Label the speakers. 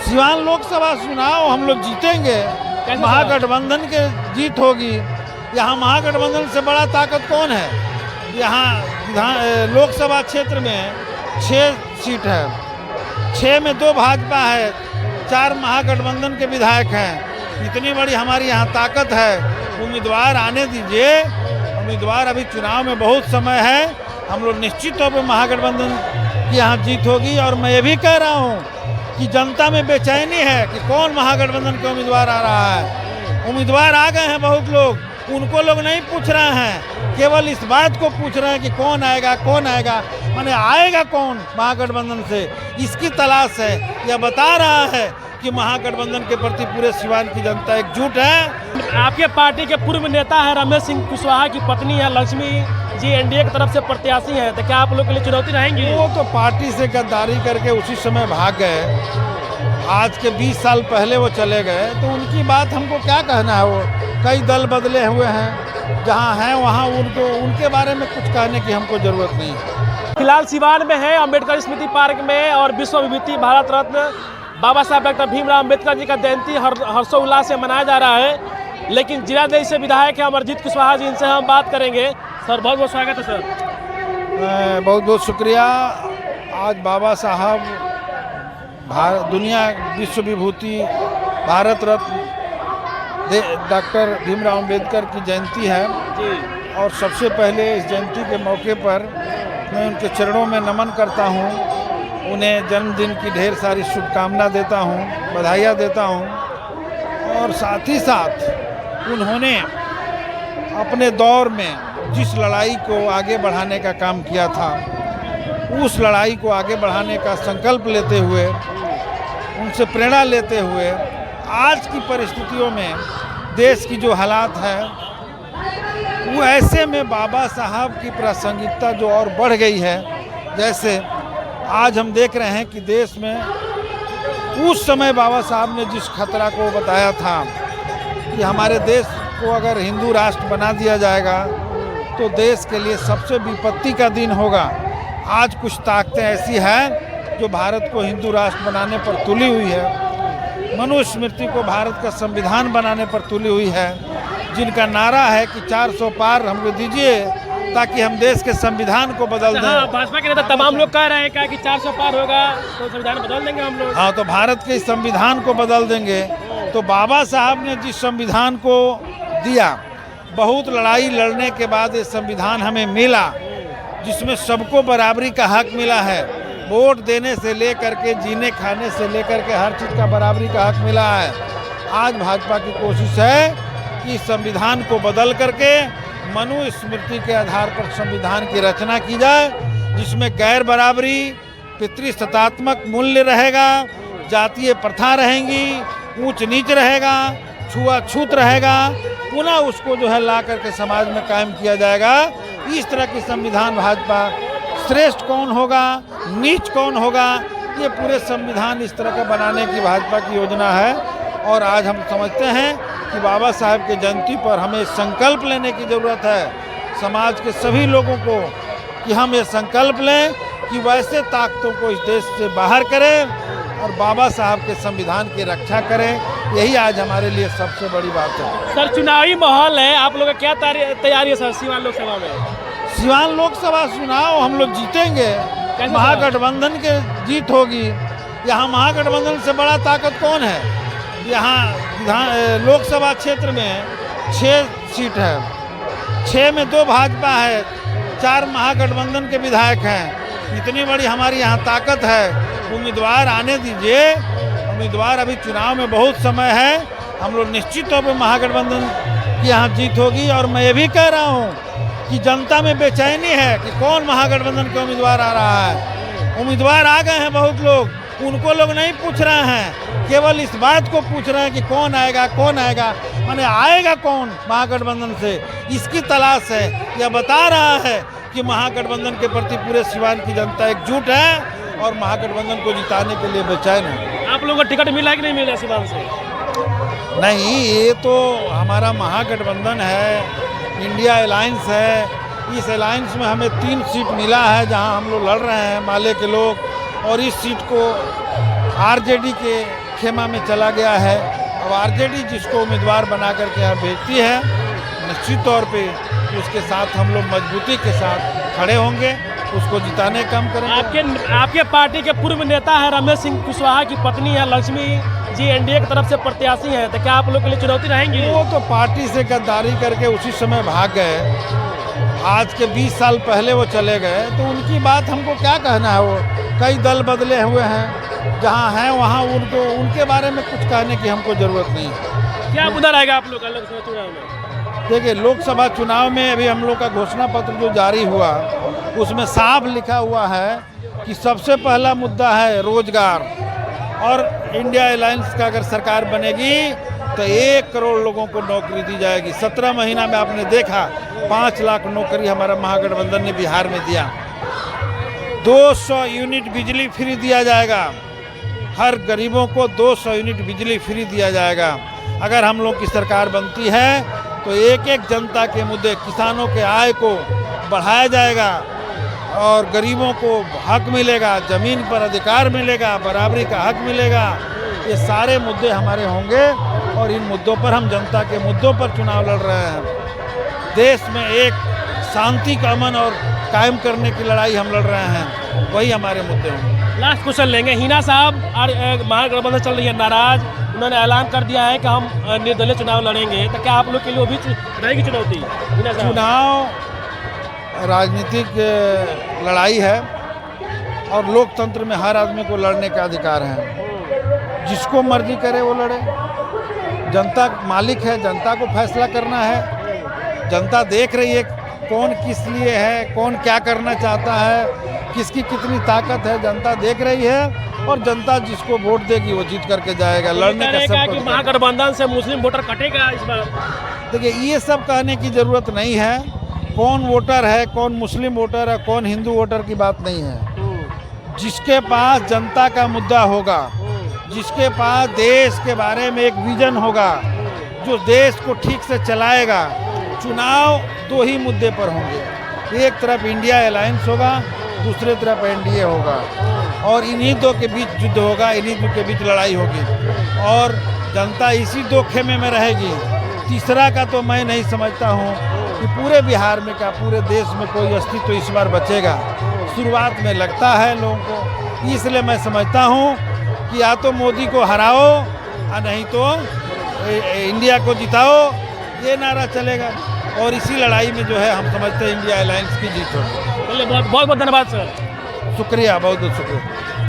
Speaker 1: सिवान लोकसभा चुनाव हम लोग जीतेंगे, महागठबंधन के जीत होगी। यहाँ महागठबंधन से बड़ा ताकत कौन है? यहाँ लोकसभा क्षेत्र में 6 सीट है, 6 में 2 भाजपा है, 4 महागठबंधन के विधायक हैं। इतनी बड़ी हमारी यहाँ ताकत है। उम्मीदवार आने दीजिए, उम्मीदवार अभी चुनाव में बहुत समय है। हम लोग निश्चित तौर पर महागठबंधन की यहाँ जीत होगी। और मैं ये भी कह रहा हूँ कि जनता में बेचैनी है कि कौन महागठबंधन का उम्मीदवार आ रहा है। उम्मीदवार आ गए हैं बहुत लोग, उनको लोग नहीं पूछ रहे हैं, केवल इस बात को पूछ रहे हैं कि कौन आएगा, कौन आएगा, माने आएगा कौन महागठबंधन से, इसकी तलाश है। यह बता रहा है कि महागठबंधन के प्रति पूरे सिवान की जनता एकजुट है।
Speaker 2: आपके पार्टी के पूर्व नेता है रमेश सिंह कुशवाहा की पत्नी है लक्ष्मी जी, एनडीए की तरफ से प्रत्याशी है, तो क्या आप लोग के लिए चुनौती रहेंगी?
Speaker 1: वो तो पार्टी से गद्दारी करके उसी समय भाग गए। आज के 20 साल पहले वो चले गए, तो उनकी बात हमको क्या कहना है। वो कई दल बदले हुए हैं, जहाँ हैं वहाँ उनके बारे में कुछ कहने की हमको ज़रूरत नहीं है।
Speaker 2: फिलहाल सिवान में है अम्बेडकर स्मृति पार्क में, और विश्व विभूति भारत रत्न बाबा साहब डॉक्टर भीमराव अम्बेडकर जी का जयंती हर्षोल्लास से मनाया जा रहा है। लेकिन जिलादेव से विधायक है अमरजीत कुशवाहा जी, इनसे हम बात करेंगे। सर बहुत बहुत स्वागत है सर।
Speaker 1: बहुत बहुत शुक्रिया। आज बाबा साहब दुनिया विश्व विभूति भारत रत्न डॉक्टर भीमराव अम्बेडकर की जयंती है
Speaker 2: जी।
Speaker 1: और सबसे पहले इस जयंती के मौके पर मैं उनके चरणों में नमन करता हूँ, उन्हें जन्मदिन की ढेर सारी शुभकामना देता हूँ, बधाइयाँ देता हूँ। और साथ ही साथ उन्होंने अपने दौर में जिस लड़ाई को आगे बढ़ाने का काम किया था, उस लड़ाई को आगे बढ़ाने का संकल्प लेते हुए, उनसे प्रेरणा लेते हुए, आज की परिस्थितियों में देश की जो हालात है, वो ऐसे में बाबा साहब की प्रासंगिकता जो और बढ़ गई है। जैसे आज हम देख रहे हैं कि देश में उस समय बाबा साहब ने जिस खतरा को बताया था कि हमारे देश को अगर हिंदू राष्ट्र बना दिया जाएगा तो देश के लिए सबसे विपत्ति का दिन होगा। आज कुछ ताकतें ऐसी हैं जो भारत को हिंदू राष्ट्र बनाने पर तुली हुई है, मनुस्मृति को भारत का संविधान बनाने पर तुली हुई है, जिनका नारा है कि 400 पार हमको दीजिए ताकि हम देश के संविधान को बदल दें।
Speaker 2: भाजपा के नेता तमाम लोग कह रहे हैं कि 400 पार होगा तो संविधान बदल देंगे हम लोग।
Speaker 1: हाँ, तो भारत के संविधान को बदल देंगे। तो बाबा साहब ने जिस संविधान को दिया, बहुत लड़ाई लड़ने के बाद ये संविधान हमें मिला, जिसमें सबको बराबरी का हक मिला है। वोट देने से लेकर के जीने खाने से लेकर के हर चीज़ का बराबरी का हक मिला है। आज भाजपा की कोशिश है कि संविधान को बदल करके मनुस्मृति के आधार पर संविधान की रचना की जाए, जिसमें गैर बराबरी, पितृसत्तात्मक मूल्य रहेगा, जातीय प्रथा रहेंगी, ऊंच नीच रहेगा, छुआछूत रहेगा, पुनः उसको जो है ला करके समाज में कायम किया जाएगा। इस तरह की संविधान भाजपा, श्रेष्ठ कौन होगा, नीच कौन होगा, ये पूरे संविधान इस तरह का बनाने की भाजपा की योजना है। और आज हम समझते हैं कि बाबा साहब के जयंती पर हमें संकल्प लेने की ज़रूरत है, समाज के सभी लोगों को, कि हम ये संकल्प लें कि वैसे ताकतों को इस देश से बाहर करें और बाबा साहब के संविधान की रक्षा करें। यही आज हमारे लिए सबसे बड़ी बात है।
Speaker 2: सर चुनावी माहौल है, आप लोगों का क्या तैयारी है सर सिवान लोकसभा में?
Speaker 1: सिवान लोकसभा चुनाव हम लोग जीतेंगे, महागठबंधन के जीत होगी। यहाँ महागठबंधन से बड़ा ताकत कौन है? यहाँ लोकसभा क्षेत्र में 6 सीट है, 6 में 2 भाजपा है, 4 महागठबंधन के विधायक हैं। इतनी बड़ी हमारी यहाँ ताकत है। उम्मीदवार आने दीजिए, उम्मीदवार अभी चुनाव में बहुत समय है। हम लोग निश्चित तौर पर महागठबंधन की यहाँ जीत होगी। और मैं ये भी कह रहा हूँ कि जनता में बेचैनी है कि कौन महागठबंधन का उम्मीदवार आ रहा है। उम्मीदवार आ गए हैं बहुत लोग, उनको लोग नहीं पूछ रहे हैं, केवल इस बात को पूछ रहे हैं कि कौन आएगा, कौन आएगा, माने आएगा कौन महागठबंधन से, इसकी तलाश है। यह बता रहा है कि महागठबंधन के प्रति पूरे सिवान की जनता एकजुट है और महागठबंधन को जिताने के लिए बेचैन है।
Speaker 2: आप लोगों को टिकट मिला कि नहीं मिला सिवान से?
Speaker 1: नहीं, ये तो हमारा महागठबंधन है, इंडिया अलायंस है। इस अलायंस में हमें 3 सीट मिला है जहां हम लोग लड़ रहे हैं, माले के लोग। और इस सीट को आरजेडी के खेमा में चला गया है। अब आरजेडी जिसको उम्मीदवार बना करके यहाँ भेजती है, निश्चित तौर पे उसके साथ हम लोग मजबूती के साथ खड़े होंगे, उसको जिताने का काम करेंगे।
Speaker 2: आपके पार्टी के पूर्व नेता है रमेश सिंह कुशवाहा की पत्नी है लक्ष्मी जी, एनडीए की तरफ से प्रत्याशी हैं, तो क्या आप लोग के लिए चुनौती रहेंगी?
Speaker 1: वो तो पार्टी से गद्दारी करके उसी समय भाग गए। आज के 20 साल पहले वो चले गए, तो उनकी बात हमको क्या कहना है। वो कई दल बदले हुए हैं, जहाँ हैं वहाँ उनके बारे में कुछ कहने की हमको ज़रूरत नहीं है।
Speaker 2: क्या मुद्दा रहेगा आप लोग का लोकसभा चुनाव में?
Speaker 1: देखिए, लोकसभा चुनाव में अभी हम लोग का घोषणा पत्र जो जारी हुआ, उसमें साफ लिखा हुआ है कि सबसे पहला मुद्दा है रोजगार। और इंडिया अलायंस का अगर सरकार बनेगी तो 1 करोड़ लोगों को नौकरी दी जाएगी। 17 महीना में आपने देखा 5 लाख नौकरी हमारा महागठबंधन ने बिहार में दिया। 200 यूनिट बिजली फ्री दिया जाएगा, हर गरीबों को 200 यूनिट बिजली फ्री दिया जाएगा। अगर हम लोग की सरकार बनती है तो एक एक जनता के मुद्दे, किसानों के आय को बढ़ाया जाएगा और गरीबों को हक मिलेगा, ज़मीन पर अधिकार मिलेगा, बराबरी का हक मिलेगा। ये सारे मुद्दे हमारे होंगे और इन मुद्दों पर हम जनता के मुद्दों पर चुनाव लड़ रहे हैं। देश में एक शांति का अमन और कायम करने की लड़ाई हम लड़ रहे हैं, वही हमारे मुद्दे होंगे।
Speaker 2: लास्ट क्वेश्चन लेंगे। हिना साहब और महागठबंधन चल रही है नाराज, उन्होंने ऐलान कर दिया है कि हम निर्दलीय चुनाव लड़ेंगे, तो क्या आप लोग के लिए वो भी रहेगी चुनौती? हिना साहब,
Speaker 1: चुनाव राजनीतिक लड़ाई है और लोकतंत्र में हर आदमी को लड़ने का अधिकार है। जिसको मर्जी करे वो लड़े, जनता मालिक है, जनता को फैसला करना है। जनता देख रही है कौन किस लिए है, कौन क्या करना चाहता है, किसकी कितनी ताकत है, जनता देख रही है। और जनता जिसको वोट देगी वो जीत करके जाएगा। लड़ने का सब
Speaker 2: कि महागठबंधन से मुस्लिम वोटर कटेगा इस बार?
Speaker 1: देखिए, ये सब कहने की ज़रूरत नहीं है। कौन वोटर है, कौन मुस्लिम वोटर है, कौन हिंदू वोटर की बात नहीं है। जिसके पास जनता का मुद्दा होगा, जिसके पास देश के बारे में एक विजन होगा, जो देश को ठीक से चलाएगा। चुनाव 2 ही मुद्दे पर होंगे, एक तरफ इंडिया अलायंस होगा, दूसरे तरफ एनडीए होगा और इन्हीं 2 के बीच युद्ध होगा, इन्हीं 2 के बीच लड़ाई होगी और जनता इसी 2 खेमे में रहेगी। तीसरा का तो मैं नहीं समझता हूँ कि पूरे बिहार में क्या पूरे देश में कोई अस्तित्व इस बार बचेगा। शुरुआत में लगता है लोगों को, इसलिए मैं समझता हूँ कि या तो मोदी को हराओ या नहीं तो इंडिया को जिताओ, ये नारा चलेगा और इसी लड़ाई में जो है हम समझते हैं इंडिया अलायंस की जीत होगी।
Speaker 2: बहुत बहुत धन्यवाद सर।
Speaker 1: शुक्रिया, बहुत बहुत शुक्रिया।